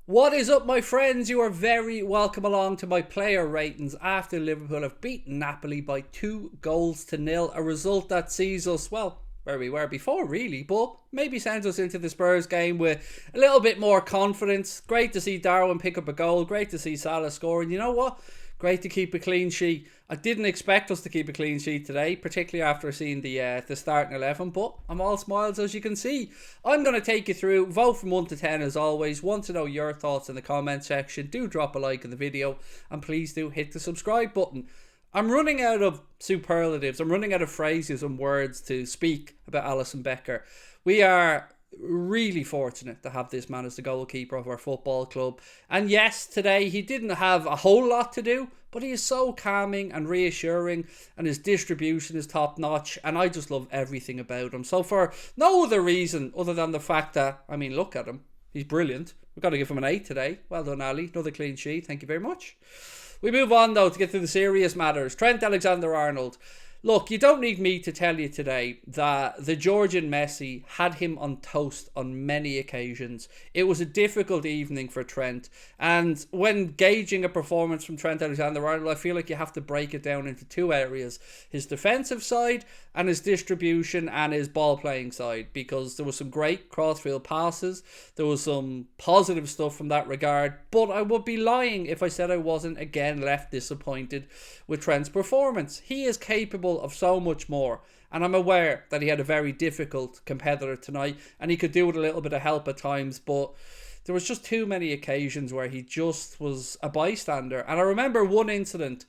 What is up, my friends? You are very welcome along to my player ratings after Liverpool have beaten Napoli by 2-0, a result that sees us, well, where we were before really, but maybe sends us into the Spurs game with a little bit more confidence. Great to see Darwin pick up a goal, great to see Salah score, and you know what? Great to keep a clean sheet. I didn't expect us to keep a clean sheet today, particularly after seeing the starting 11, but I'm all smiles as you can see. I'm going to take you through, vote from 1 to 10 as always. Want to know your thoughts in the comment section. Do drop a like in the video and please do hit the subscribe button. I'm running out of superlatives. I'm running out of phrases and words to speak about Alisson Becker. We are really fortunate to have this man as the goalkeeper of our football club. And yes, today he didn't have a whole lot to do, but he is so calming and reassuring, and his distribution is top notch, and I just love everything about him. So for no other reason other than the fact that, I mean, look at him. He's brilliant. We've got to give him an 8 today. Well done, Ali. Another clean sheet. Thank you very much. We move on, though, to get to the serious matters. Trent Alexander-Arnold. Look, you don't need me to tell you today that the Georgian Messi had him on toast on many occasions. It was a difficult evening for Trent, and when gauging a performance from Trent Alexander-Arnold, I feel like you have to break it down into two areas: his defensive side and his distribution and his ball playing side, because there was some great crossfield passes, there was some positive stuff from that regard, but I would be lying if I said I wasn't again left disappointed with Trent's performance. He is capable of so much more, and I'm aware that he had a very difficult competitor tonight and he could do with a little bit of help at times, but there was just too many occasions where he just was a bystander. And I remember one incident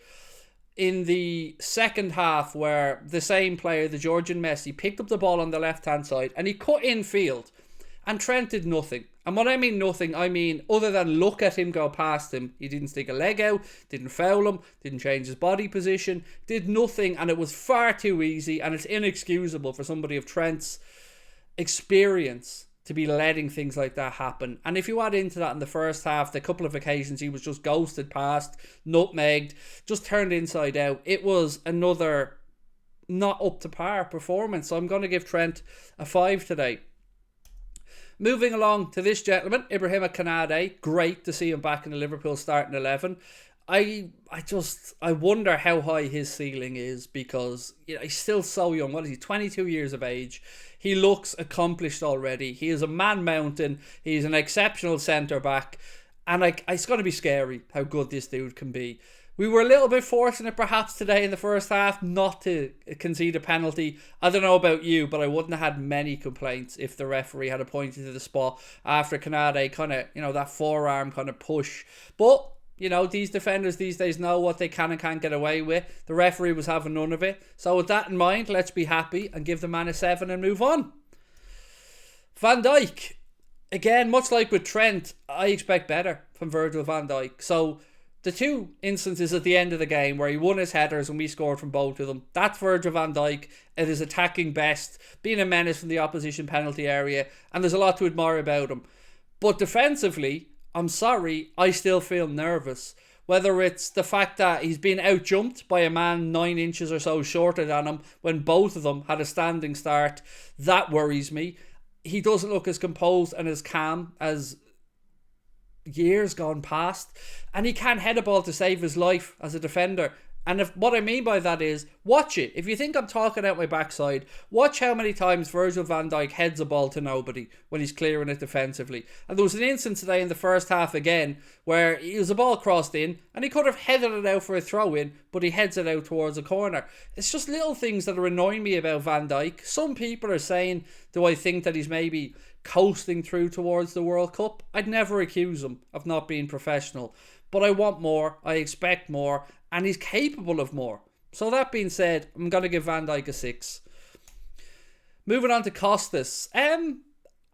in the second half where the same player, the Georgian Messi, picked up the ball on the left hand side and he cut in field and Trent did nothing. And when I mean nothing, I mean other than look at him go past him. He didn't stick a leg out, didn't foul him, didn't change his body position, did nothing, and it was far too easy, and it's inexcusable for somebody of Trent's experience to be letting things like that happen. And if you add into that in the first half, the couple of occasions he was just ghosted past, nutmegged, just turned inside out, it was another not up to par performance. So I'm going to give Trent a 5 today. Moving along to this gentleman, Ibrahima Konate. Great to see him back in the Liverpool starting 11. I wonder how high his ceiling is, because he's still so young. What is he? 22 years of age. He looks accomplished already. He is a man mountain. He's an exceptional centre back, and it's going to be scary how good this dude can be. We were a little bit fortunate perhaps today in the first half not to concede a penalty. I don't know about you, but I wouldn't have had many complaints if the referee had pointed to the spot after Konate kind of, that forearm kind of push. But, these defenders these days know what they can and can't get away with. The referee was having none of it. So with that in mind, let's be happy and give the man a 7 and move on. Van Dijk. Again, much like with Trent, I expect better from Virgil van Dijk. So the two instances at the end of the game where he won his headers and we scored from both of them, that's Virgil van Dijk at his attacking best, being a menace from the opposition penalty area, and there's a lot to admire about him. But defensively, I'm sorry, I still feel nervous. Whether it's the fact that he's been outjumped by a man 9 inches or so shorter than him when both of them had a standing start, that worries me. He doesn't look as composed and as calm as years gone past, and he can't head a ball to save his life as a defender. And what I mean by that is, watch it. If you think I'm talking out my backside, watch how many times Virgil van Dijk heads a ball to nobody when he's clearing it defensively. And there was an instance today in the first half again where it was a ball crossed in and he could have headed it out for a throw in, but he heads it out towards a corner. It's just little things that are annoying me about Van Dijk. Some people are saying, do I think that he's maybe coasting through towards the World Cup? I'd never accuse him of not being professional, but I want more, I expect more, and he's capable of more. So that being said, I'm going to give Van Dijk a 6. Moving on to Costas. I'm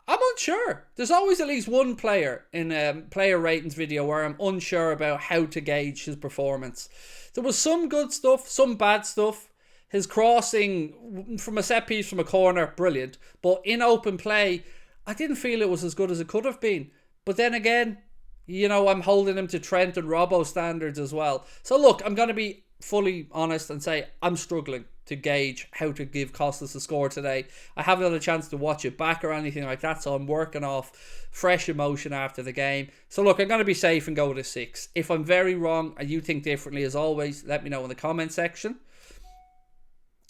unsure. There's always at least one player in a player ratings video where I'm unsure about how to gauge his performance. There was some good stuff, some bad stuff. His crossing from a set piece from a corner, brilliant. But in open play, I didn't feel it was as good as it could have been. But then again, I'm holding him to Trent and Robbo standards as well. So look, I'm going to be fully honest and say I'm struggling to gauge how to give Costas a score today. I haven't had a chance to watch it back or anything like that, so I'm working off fresh emotion after the game. So look, I'm going to be safe and go with a 6. If I'm very wrong and you think differently, as always, let me know in the comment section.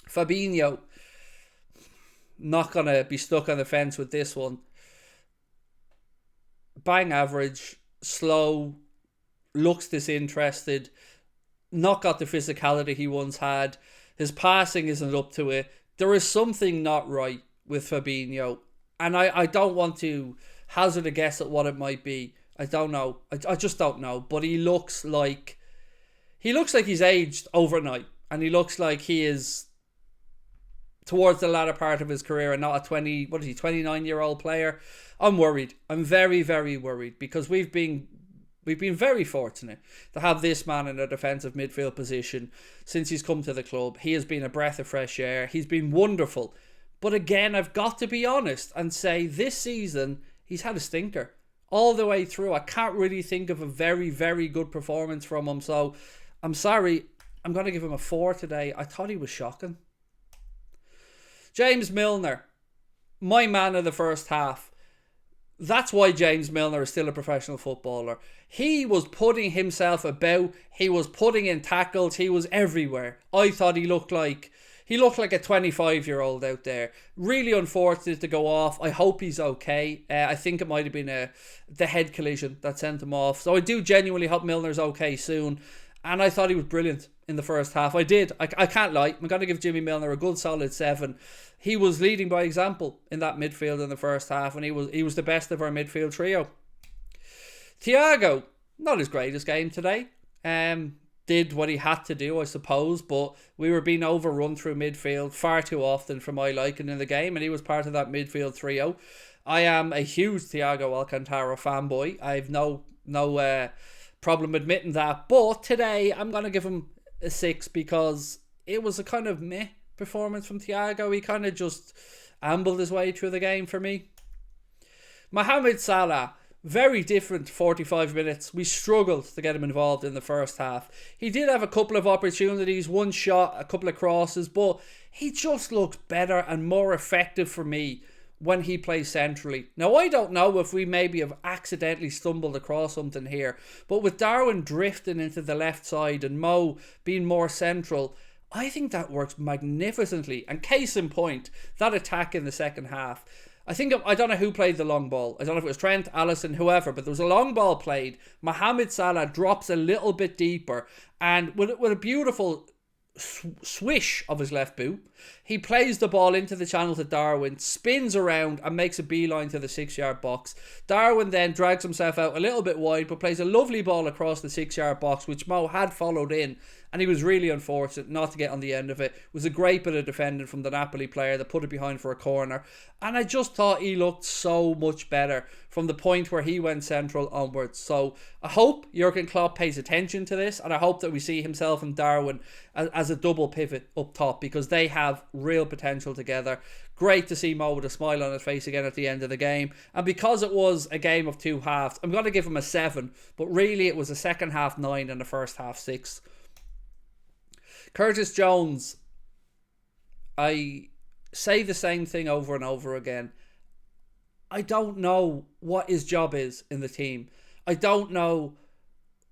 Fabinho, not going to be stuck on the fence with this one. Bang average, slow, looks disinterested, not got the physicality he once had. His passing isn't up to it. There is something not right with Fabinho, and I don't want to hazard a guess at what it might be. I don't know. I just don't know. But he looks like he's aged overnight, and he looks like he is towards the latter part of his career and not a 29-year-old player. I'm worried. I'm very, very worried because we've been very fortunate to have this man in a defensive midfield position since he's come to the club. He has been a breath of fresh air. He's been wonderful. But again, I've got to be honest and say this season, he's had a stinker all the way through. I can't really think of a very, very good performance from him. So I'm sorry. I'm going to give him a 4 today. I thought he was shocking. James Milner, my man of the first half. That's why James Milner is still a professional footballer. He was putting himself about. He was putting in tackles. He was everywhere. I thought he looked like a 25-year-old out there. Really unfortunate to go off. I hope he's okay. I think it might have been the head collision that sent him off. So I do genuinely hope Milner's okay soon. And I thought he was brilliant in the first half. I did. I can't lie. I'm going to give Jimmy Milner a good solid 7. He was leading by example in that midfield in the first half, and he was the best of our midfield trio. Thiago, not his greatest game today. Did what he had to do, I suppose, but we were being overrun through midfield far too often for my liking in the game, and he was part of that midfield trio. I am a huge Thiago Alcantara fanboy. I have no problem admitting that, but today I'm going to give him a 6 because it was a kind of meh performance from Thiago. He kind of just ambled his way through the game for me. Mohamed Salah, very different 45 minutes. We struggled to get him involved in the first half. He did have a couple of opportunities, one shot, a couple of crosses, but he just looks better and more effective for me when he plays centrally. Now, I don't know if we maybe have accidentally stumbled across something here, but with Darwin drifting into the left side and Mo being more central, I think that works magnificently. And case in point, that attack in the second half. I don't know who played the long ball. I don't know if it was Trent, Alisson, whoever, but there was a long ball played. Mohamed Salah drops a little bit deeper, and with a beautiful swish of his left boot, he plays the ball into the channel to Darwin, spins around and makes a beeline to the 6-yard box. Darwin then drags himself out a little bit wide, but plays a lovely ball across the 6-yard box, which Mo had followed in, and he was really unfortunate not to get on the end of it. It was a great bit of defending from the Napoli player that put it behind for a corner, and I just thought he looked so much better from the point where he went central onwards. So I hope Jurgen Klopp pays attention to this, and I hope that we see himself and Darwin as a double pivot up top, because they have real potential together. Great to see Mo with a smile on his face again at the end of the game. And because it was a game of 2 halves, I'm going to give him a 7, but really it was a second half 9 and a first half 6. Curtis Jones, I say the same thing over and over again. I don't know what his job is in the team. I don't know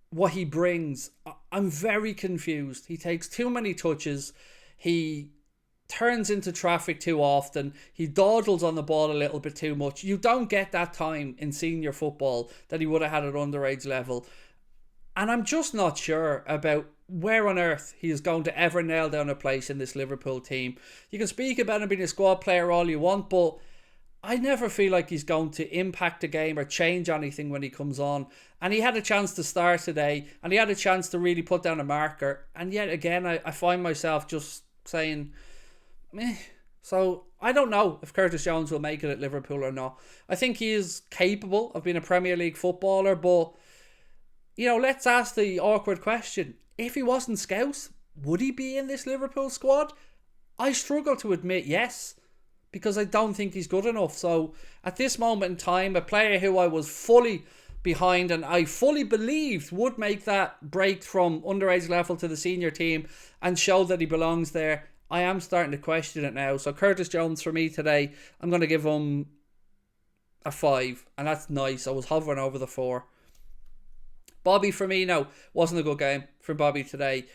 what he brings. I'm very confused. He takes too many touches. He turns into traffic too often. He dawdles on the ball a little bit too much. You don't get that time in senior football that he would have had at underage level. And I'm just not sure about where on earth he is going to ever nail down a place in this Liverpool team. You can speak about him being a squad player all you want, but I never feel like he's going to impact a game or change anything when he comes on. And he had a chance to start today, and he had a chance to really put down a marker. And yet again, I find myself just saying, meh. So I don't know if Curtis Jones will make it at Liverpool or not. I think he is capable of being a Premier League footballer, but let's ask the awkward question. If he wasn't Scouse, would he be in this Liverpool squad? I struggle to admit yes, because I don't think he's good enough. So at this moment in time, a player who I was fully behind, and I fully believed would make that break from underage level to the senior team and show that he belongs there. I am starting to question it now. So Curtis Jones for me today, I'm going to give him a 5, and that's nice. I was hovering over the 4. Bobby Firmino wasn't a good game for Bobby today.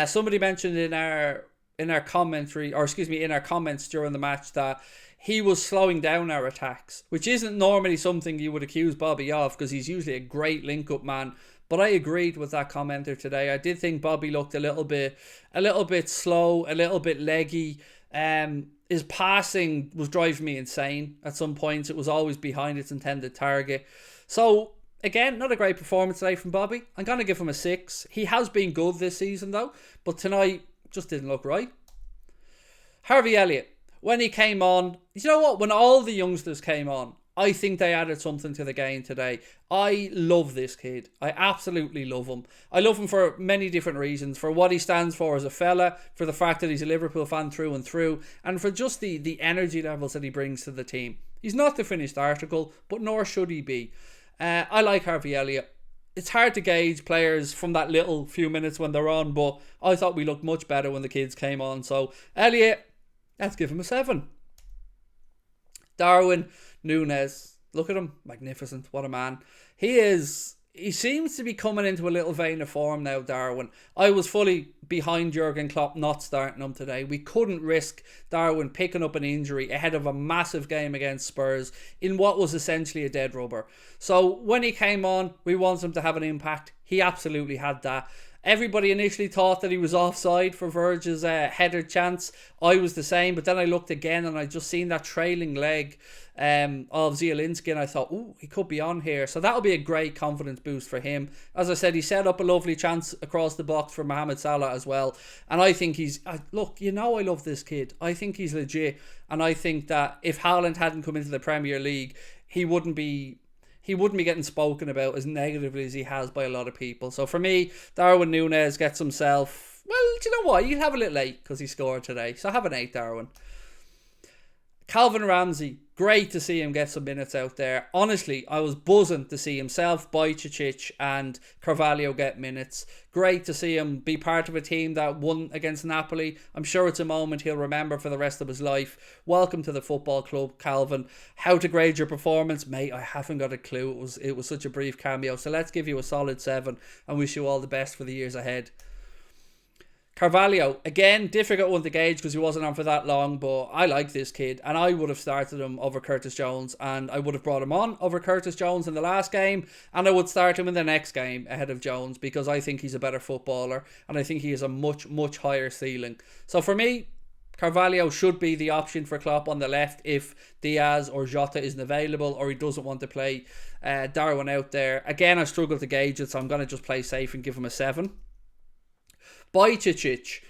Somebody mentioned in our commentary, or excuse me, in our comments during the match that he was slowing down our attacks, which isn't normally something you would accuse Bobby of, because he's usually a great link-up man. But I agreed with that commenter today. I did think Bobby looked a little bit slow, a little bit leggy. His passing was driving me insane at some points. It was always behind its intended target. So, again, not a great performance today from Bobby. I'm going to give him a 6. He has been good this season, though. But tonight just didn't look right. Harvey Elliott, when he came on, you know what? When all the youngsters came on, I think they added something to the game today. I love this kid. I absolutely love him. I love him for many different reasons. For what he stands for as a fella, for the fact that he's a Liverpool fan through and through, and for just the energy levels that he brings to the team. He's not the finished article, but nor should he be. I like Harvey Elliott. It's hard to gauge players from that little few minutes when they're on, but I thought we looked much better when the kids came on. So, Elliott, let's give him a 7. Darwin Núñez, look at him, magnificent, what a man. He seems to be coming into a little vein of form now, Darwin. I was fully behind Jurgen Klopp not starting him today. We couldn't risk Darwin picking up an injury ahead of a massive game against Spurs in what was essentially a dead rubber. So when he came on, we wanted him to have an impact. He absolutely had that. Everybody initially thought that he was offside for Verge's header chance. I was the same, but then I looked again and I just seen that trailing leg of Zielinski, and I thought, ooh, he could be on here. So that'll be a great confidence boost for him. As I said, he set up a lovely chance across the box for Mohamed Salah as well. And I think look, you know I love this kid. I think he's legit. And I think that if Houlden hadn't come into the Premier League, he wouldn't be getting spoken about as negatively as he has by a lot of people. So for me, Darwin Núñez gets himself, well, do you know what? You'll have a little 8 because he scored today. So have an 8, Darwin. Calvin Ramsey, great to see him get some minutes out there. Honestly, I was buzzing to see himself, Bajcetic and Carvalho get minutes. Great to see him be part of a team that won against Napoli. I'm sure it's a moment he'll remember for the rest of his life. Welcome to the football club, Calvin. How to grade your performance? Mate, I haven't got a clue. It was such a brief cameo. So let's give you a solid 7 and wish you all the best for the years ahead. Carvalho, again, difficult one to gauge because he wasn't on for that long, but I like this kid and I would have started him over Curtis Jones, and I would have brought him on over Curtis Jones in the last game, and I would start him in the next game ahead of Jones because I think he's a better footballer and I think he has a much, much higher ceiling. So for me, Carvalho should be the option for Klopp on the left if Diaz or Jota isn't available or he doesn't want to play Darwin out there. Again, I struggle to gauge it, so I'm going to just play safe and give him a 7. Bajcetic,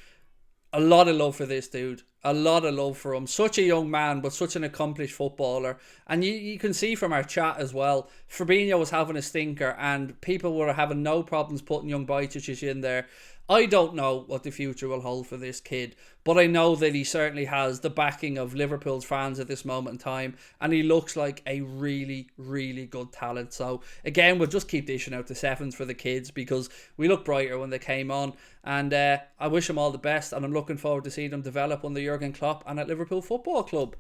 a lot of love for this dude. A lot of love for him. Such a young man, but such an accomplished footballer. And you can see from our chat as well, Fabinho was having a stinker and people were having no problems putting young Bajcetic in there. I don't know what the future will hold for this kid, but I know that he certainly has the backing of Liverpool's fans at this moment in time, and he looks like a really, really good talent. So again, we'll just keep dishing out the 7s for the kids because we look brighter when they came on, and I wish them all the best, and I'm looking forward to seeing them develop under Jurgen Klopp and at Liverpool Football Club.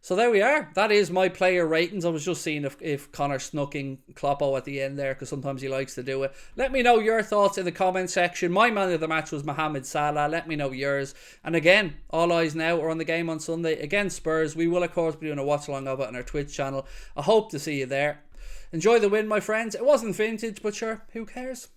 So there we are. That is my player ratings. I was just seeing if Connor snuck in Kloppo at the end there because sometimes he likes to do it. Let me know your thoughts in the comment section. My man of the match was Mohamed Salah. Let me know yours. And again, all eyes now are on the game on Sunday against Spurs. We will, of course, be doing a watch along of it on our Twitch channel. I hope to see you there. Enjoy the win, my friends. It wasn't vintage, but sure, who cares?